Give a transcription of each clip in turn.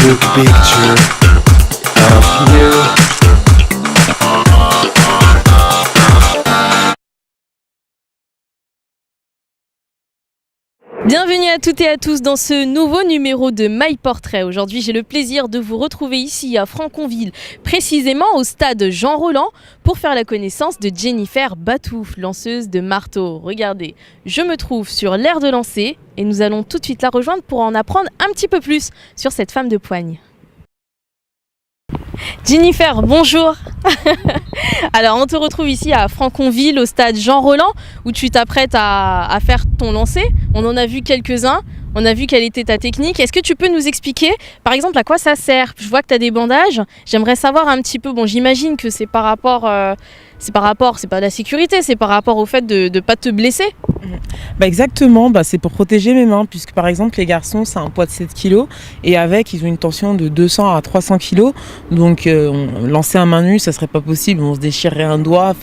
the picture of you. Bienvenue à toutes et à tous dans ce nouveau numéro de My Portrait. Aujourd'hui, j'ai le plaisir de vous retrouver ici à Franconville, précisément au stade Jean Roland, pour faire la connaissance de Jennifer Batouf, lanceuse de marteau. Regardez, je me trouve sur l'aire de lancer et nous allons tout de suite la rejoindre pour en apprendre un petit peu plus sur cette femme de poigne. Jennifer, bonjour. Alors, on te retrouve ici à Franconville, au stade Jean Roland, où tu t'apprêtes à faire ton lancer. On en a vu quelques-uns, on a vu quelle était ta technique. Est-ce que tu peux nous expliquer, par exemple, à quoi ça sert? Je vois que tu as des bandages. J'aimerais savoir un petit peu, bon, j'imagine que c'est c'est pas la sécurité, c'est par rapport au fait de ne pas te blesser. Exactement, c'est pour protéger mes mains, puisque par exemple les garçons c'est un poids de 7 kg et avec ils ont une tension de 200 à 300 kg, donc lancer à main nue ça serait pas possible, on se déchirerait un doigt,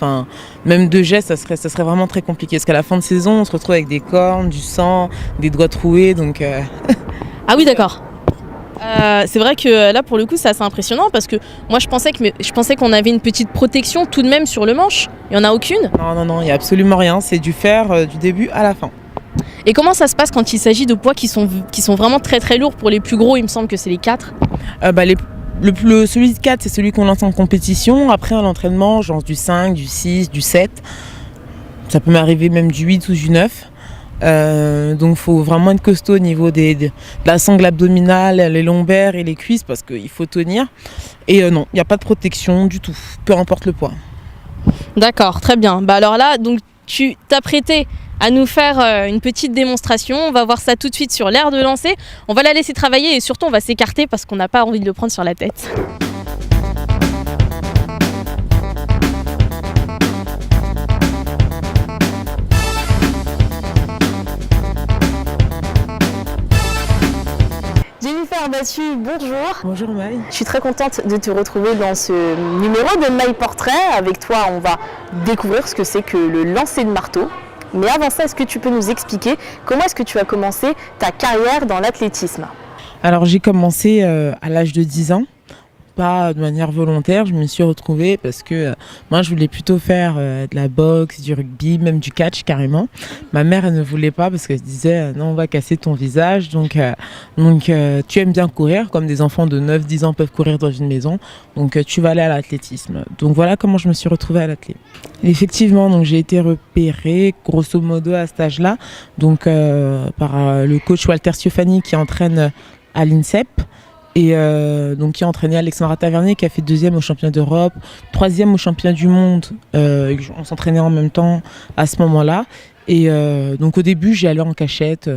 même deux gestes ça serait vraiment très compliqué, parce qu'à la fin de saison on se retrouve avec des cornes, du sang, des doigts troués, donc... Ah oui, d'accord. C'est vrai que là pour le coup c'est assez impressionnant, parce que moi je pensais qu'on avait une petite protection tout de même sur le manche. Il n'y en a aucune? Non, il n'y a absolument rien, c'est du fer du début à la fin. Et comment ça se passe quand il s'agit de poids qui sont vraiment très très lourds? Pour les plus gros, il me semble que c'est les 4. Celui de 4 c'est celui qu'on lance en compétition. Après à l'entraînement je lance du 5, du 6, du 7. Ça peut m'arriver même du 8 ou du 9. Donc il faut vraiment être costaud au niveau de la sangle abdominale, les lombaires et les cuisses, parce qu'il faut tenir. Et non, il n'y a pas de protection du tout, peu importe le poids. D'accord, très bien. Alors là, donc tu t'apprêtais à nous faire une petite démonstration. On va voir ça tout de suite sur l'aire de lancer. On va la laisser travailler et surtout on va s'écarter parce qu'on n'a pas envie de le prendre sur la tête. Jennifer Batouf, bonjour. Bonjour Maï. Je suis très contente de te retrouver dans ce numéro de My Portrait. Avec toi, on va découvrir ce que c'est que le lancer de marteau. Mais avant ça, est-ce que tu peux nous expliquer comment est-ce que tu as commencé ta carrière dans l'athlétisme? Alors j'ai commencé à l'âge de 10 ans. Pas de manière volontaire, je me suis retrouvée parce que moi je voulais plutôt faire de la boxe, du rugby, même du catch carrément. Ma mère elle ne voulait pas parce qu'elle se disait non, on va casser ton visage, donc tu aimes bien courir comme des enfants de 9-10 ans peuvent courir dans une maison, donc tu vas aller à l'athlétisme. Donc voilà comment je me suis retrouvée à l'athlé. Effectivement, donc j'ai été repérée grosso modo à cet âge-là, donc par le coach Walter Sciofani qui entraîne à l'INSEP. Et donc qui a entraîné Alexandra Tavernier, qui a fait 2e au championnat d'Europe, 3e au championnat du monde. On s'entraînait en même temps à ce moment-là. Et donc au début j'allais en cachette.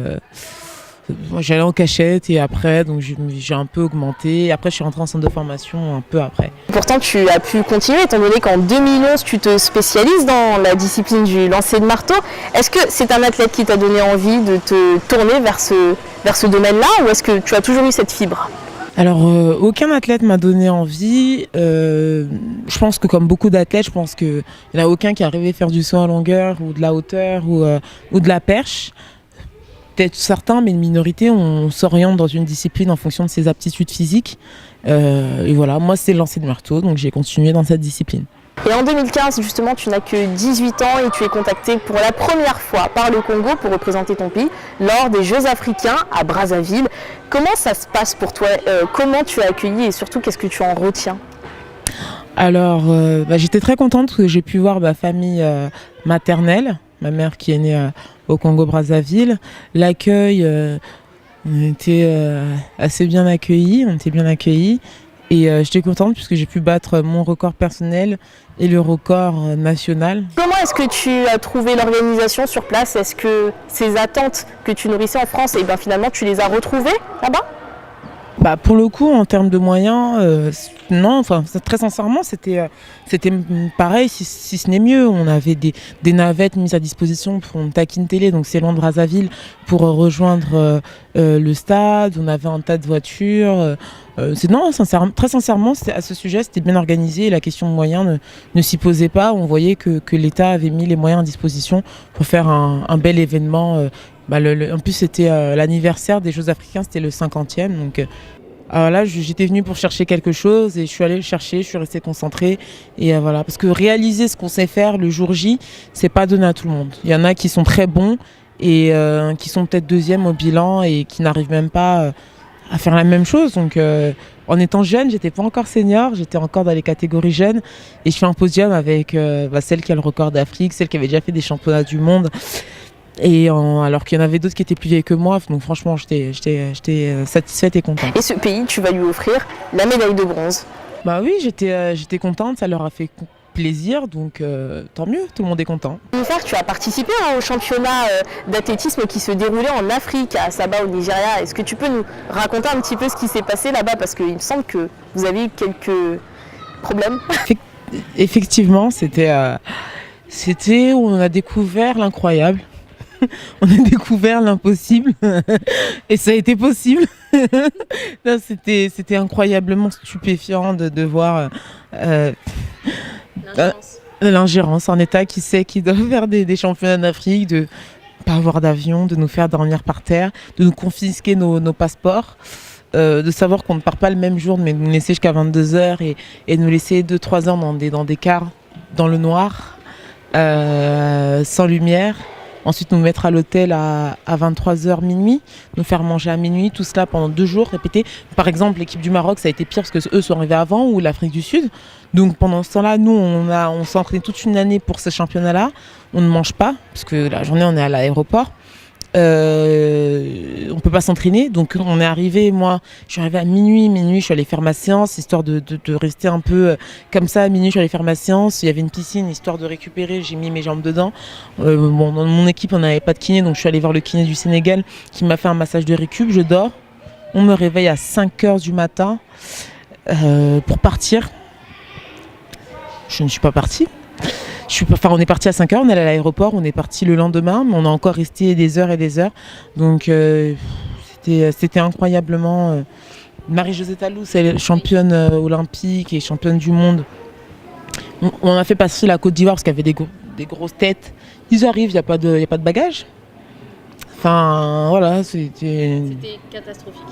Et après donc j'ai un peu augmenté. Et après je suis rentrée en centre de formation un peu après. Pourtant tu as pu continuer étant donné qu'en 2011 tu te spécialises dans la discipline du lancer de marteau. Est-ce que c'est un athlète qui t'a donné envie de te tourner vers ce domaine-là, ou est-ce que tu as toujours eu cette fibre? Alors, aucun athlète m'a donné envie. Je pense que comme beaucoup d'athlètes, je pense qu'il n'y en a aucun qui est arrivé à faire du saut en longueur ou de la hauteur ou de la perche. Peut-être certains, mais une minorité, on s'oriente dans une discipline en fonction de ses aptitudes physiques. Et voilà, moi c'est le lancer de marteau, donc j'ai continué dans cette discipline. Et en 2015, justement, tu n'as que 18 ans et tu es contacté pour la première fois par le Congo pour représenter ton pays lors des Jeux africains à Brazzaville. Comment ça se passe pour toi? Comment tu as accueilli et surtout qu'est-ce que tu en retiens? Alors, j'étais très contente parce que j'ai pu voir ma famille maternelle, ma mère qui est née au Congo-Brazzaville. L'accueil, on était assez bien accueillis, Et j'étais contente puisque j'ai pu battre mon record personnel et le record national. Comment est-ce que tu as trouvé l'organisation sur place? Est-ce que ces attentes que tu nourrissais en France, finalement tu les as retrouvées là-bas? Pour le coup, en termes de moyens, non, très sincèrement, c'était pareil, si ce n'est mieux. On avait des navettes mises à disposition pour une taquine télé, donc c'est loin de Brazzaville, pour rejoindre le stade. On avait un tas de voitures. Très sincèrement, à ce sujet, c'était bien organisé et la question de moyens ne s'y posait pas. On voyait que l'État avait mis les moyens à disposition pour faire un bel événement. En plus, c'était l'anniversaire des Jeux africains, c'était le 50e. Donc, Alors là, j'étais venue pour chercher quelque chose et je suis allée le chercher, je suis restée concentrée. Et voilà, parce que réaliser ce qu'on sait faire le jour J, c'est pas donné à tout le monde. Il y en a qui sont très bons et qui sont peut-être deuxième au bilan et qui n'arrivent même pas à faire la même chose. Donc en étant jeune, j'étais pas encore senior, j'étais encore dans les catégories jeunes et je fais un podium avec celle qui a le record d'Afrique, celle qui avait déjà fait des championnats du monde. Alors qu'il y en avait d'autres qui étaient plus vieilles que moi, donc franchement j'étais satisfaite et contente. Et ce pays, tu vas lui offrir la médaille de bronze. Bah oui, j'étais contente, ça leur a fait plaisir, donc tant mieux, tout le monde est content. Tu as participé au championnat d'athlétisme qui se déroulait en Afrique, à Saba au Nigeria. Est-ce que tu peux nous raconter un petit peu ce qui s'est passé là-bas, parce qu'il me semble que vous avez eu quelques problèmes. Effectivement, c'était où on a découvert l'incroyable. On a découvert l'impossible et ça a été possible. Non, c'était incroyablement stupéfiant de voir l'ingérence, un État qui sait qu'il doit faire des championnats d'Afrique, de pas avoir d'avion, de nous faire dormir par terre, de nous confisquer nos passeports. De savoir qu'on ne part pas le même jour, mais de nous laisser jusqu'à 22h et de nous laisser 2-3 heures dans des cars, dans le noir, sans lumière. Ensuite, nous mettre à l'hôtel à 23h minuit, nous faire manger à minuit, tout cela pendant 2 jours, répété. Par exemple, l'équipe du Maroc, ça a été pire parce qu'eux sont arrivés avant, ou l'Afrique du Sud. Donc pendant ce temps-là, nous, on s'est entraîné toute une année pour ce championnat-là. On ne mange pas, parce que la journée, on est à l'aéroport. On peut pas s'entraîner, donc on est arrivé, moi je suis arrivée à minuit, je suis allée faire ma séance histoire de rester un peu comme ça. À minuit je suis allée faire ma séance, il y avait une piscine histoire de récupérer, j'ai mis mes jambes dedans. Dans mon équipe on n'avait pas de kiné, donc je suis allée voir le kiné du Sénégal qui m'a fait un massage de récup. Je dors, on me réveille à 5h du matin pour partir. Je ne suis pas partie. On est parti à 5h, on est allé à l'aéroport, on est parti le lendemain, mais on a encore resté des heures et des heures. Donc c'était incroyablement... Marie-Josée Tallou, c'est championne olympique et championne du monde. On a fait passer la Côte d'Ivoire parce qu'il y avait des grosses têtes. Ils arrivent, il n'y a pas de bagages. Enfin, voilà, c'était catastrophique.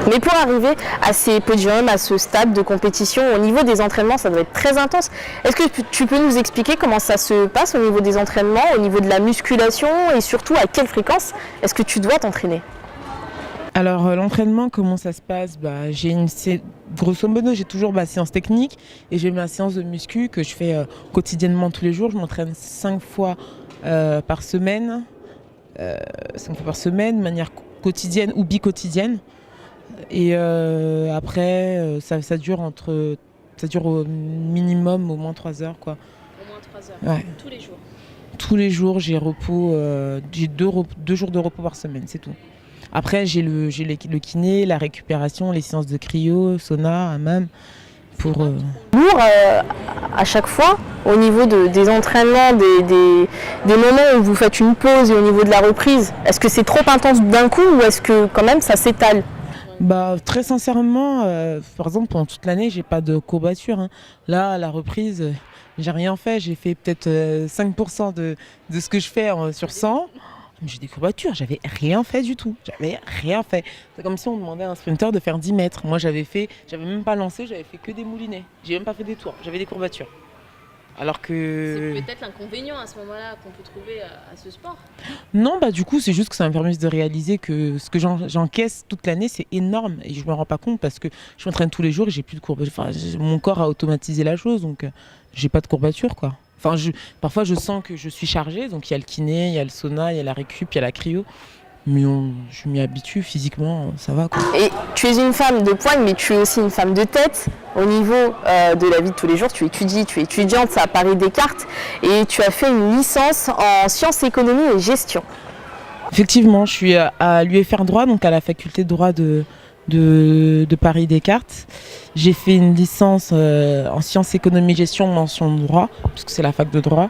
Mais pour arriver à ces podiums, à ce stade de compétition, au niveau des entraînements, ça doit être très intense. Est-ce que tu peux nous expliquer comment ça se passe au niveau des entraînements, au niveau de la musculation et surtout à quelle fréquence est-ce que tu dois t'entraîner ? Alors l'entraînement, comment ça se passe ? Grosso modo, j'ai toujours ma séance technique et j'ai ma séance de muscu que je fais quotidiennement tous les jours. Je m'entraîne 5 fois par semaine. 5 fois par semaine, de manière quotidienne ou bi-quotidienne. Et après, ça dure au minimum au moins 3 heures, quoi. Au moins 3 heures, ouais. Tous les jours. Tous les jours, j'ai repos, j'ai 2 jours de repos par semaine, c'est tout. Après, j'ai le kiné, la récupération, les séances de cryo, sauna, hammam. Pour lourd à chaque fois au niveau des entraînements, des moments où vous faites une pause et au niveau de la reprise. Est-ce que c'est trop intense d'un coup ou est-ce que quand même ça s'étale ? Très sincèrement, par exemple pendant toute l'année j'ai pas de courbature, hein. Là à la reprise j'ai rien fait, j'ai fait peut-être 5% de ce que je fais sur 100. J'ai des courbatures, j'avais rien fait du tout, j'avais rien fait. C'est comme si on demandait à un sprinter de faire 10 mètres. Moi j'avais même pas lancé, j'avais fait que des moulinets. J'ai même pas fait des tours, j'avais des courbatures. Alors que... C'est peut-être l'inconvénient à ce moment-là qu'on peut trouver à ce sport. Non, du coup c'est juste que ça m'a permis de réaliser que ce que j'encaisse toute l'année c'est énorme. Et je me rends pas compte parce que je m'entraîne tous les jours et j'ai plus de courbatures. Enfin, mon corps a automatisé la chose, donc j'ai pas de courbatures, quoi. Enfin, parfois je sens que je suis chargée, donc il y a le kiné, il y a le sauna, il y a la récup, il y a la cryo. Mais je m'y habitue, physiquement, ça va, quoi. Et tu es une femme de poigne, mais tu es aussi une femme de tête. Au niveau de la vie de tous les jours, tu es étudiante à Paris Descartes et tu as fait une licence en sciences, économie et gestion. Effectivement, je suis à l'UFR droit, donc à la faculté de droit de Paris Descartes. J'ai fait une licence en sciences, économie, gestion, mention droit, parce que c'est la fac de droit.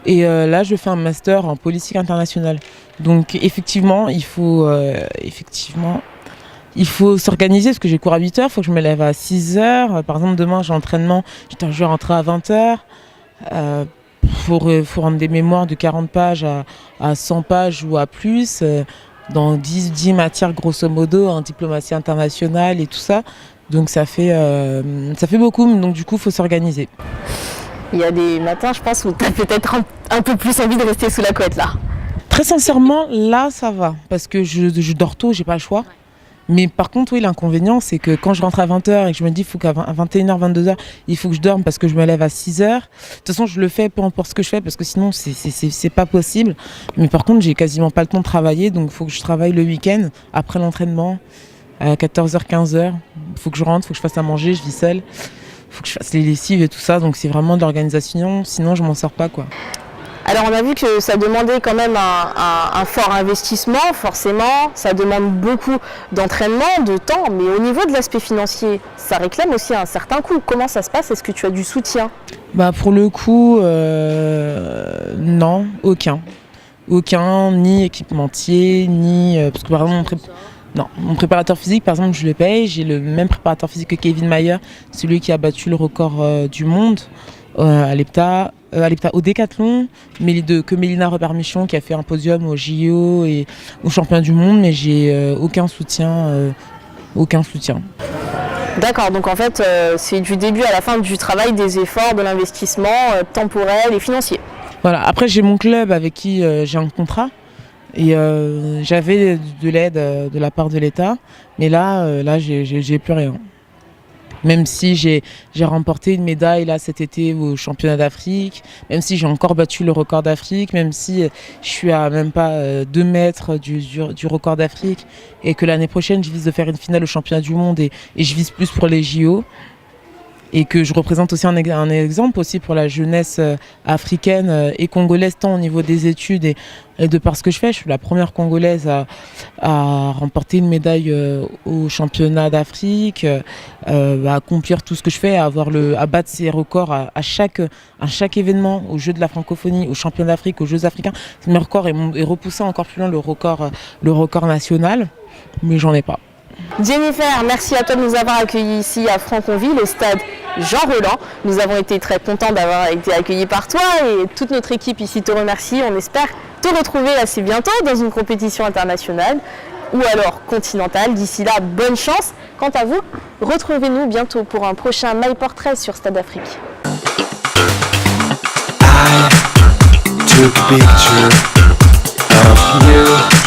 Et là, je fais un master en politique internationale. Donc effectivement, il faut s'organiser, parce que j'ai cours à 8h, il faut que je me lève à 6h. Par exemple, demain, j'ai entraînement, je vais rentrer à 20h. Faut rendre des mémoires de 40 pages à 100 pages ou à plus. dans 10 matières grosso modo, en diplomatie internationale et tout ça. Donc ça fait beaucoup, donc du coup il faut s'organiser. Il y a des matins, je pense, où tu as peut-être un peu plus envie de rester sous la couette là. Très sincèrement, là ça va, parce que je dors tôt, j'ai pas le choix. Mais par contre, oui, l'inconvénient, c'est que quand je rentre à 20h et que je me dis qu'il faut qu'à 21h, 22h, il faut que je dorme parce que je me lève à 6h. De toute façon, je le fais peu importe ce que je fais parce que sinon, c'est pas possible. Mais par contre, j'ai quasiment pas le temps de travailler, donc il faut que je travaille le week-end après l'entraînement à 14h, 15h. Il faut que je rentre, il faut que je fasse à manger, je vis seule. Il faut que je fasse les lessives et tout ça, donc c'est vraiment de l'organisation, sinon je m'en sors pas, quoi. Alors on a vu que ça demandait quand même un fort investissement, forcément, ça demande beaucoup d'entraînement, de temps, mais au niveau de l'aspect financier, ça réclame aussi un certain coût. Comment ça se passe? Est-ce que tu as du soutien? Pour le coup, non, aucun. Aucun, ni équipementier, ni... parce que par exemple, mon préparateur physique, par exemple, je le paye. J'ai le même préparateur physique que Kevin Mayer, celui qui a battu le record du monde à l'EPTA, au décathlon, que Mélina Robert-Michon qui a fait un podium au JO et au championnat du monde, mais j'ai aucun soutien. D'accord, donc en fait, c'est du début à la fin du travail, des efforts, de l'investissement temporel et financier. Voilà. Après, j'ai mon club avec qui j'ai un contrat et j'avais de l'aide de la part de l'État, mais là, j'ai plus rien. Même si j'ai remporté une médaille là cet été au championnat d'Afrique, même si j'ai encore battu le record d'Afrique, même si je suis à même pas 2 mètres du record d'Afrique et que l'année prochaine je vise de faire une finale au championnat du monde et je vise plus pour les JO. Et que je représente aussi un exemple aussi pour la jeunesse africaine et congolaise, tant au niveau des études et de par ce que je fais. Je suis la première Congolaise à remporter une médaille au championnat d'Afrique, à accomplir tout ce que je fais, à battre ces records à chaque événement, aux Jeux de la francophonie, aux championnats d'Afrique, aux Jeux africains. Mes records est repoussé encore plus loin le record national, mais j'en ai pas. Jennifer, merci à toi de nous avoir accueillis ici à Franconville, au stade Jean Roland. Nous avons été très contents d'avoir été accueillis par toi et toute notre équipe ici te remercie. On espère te retrouver assez bientôt dans une compétition internationale ou alors continentale. D'ici là, bonne chance. Quant à vous, retrouvez-nous bientôt pour un prochain My Portrait sur Stade Afrique. I took a picture of you.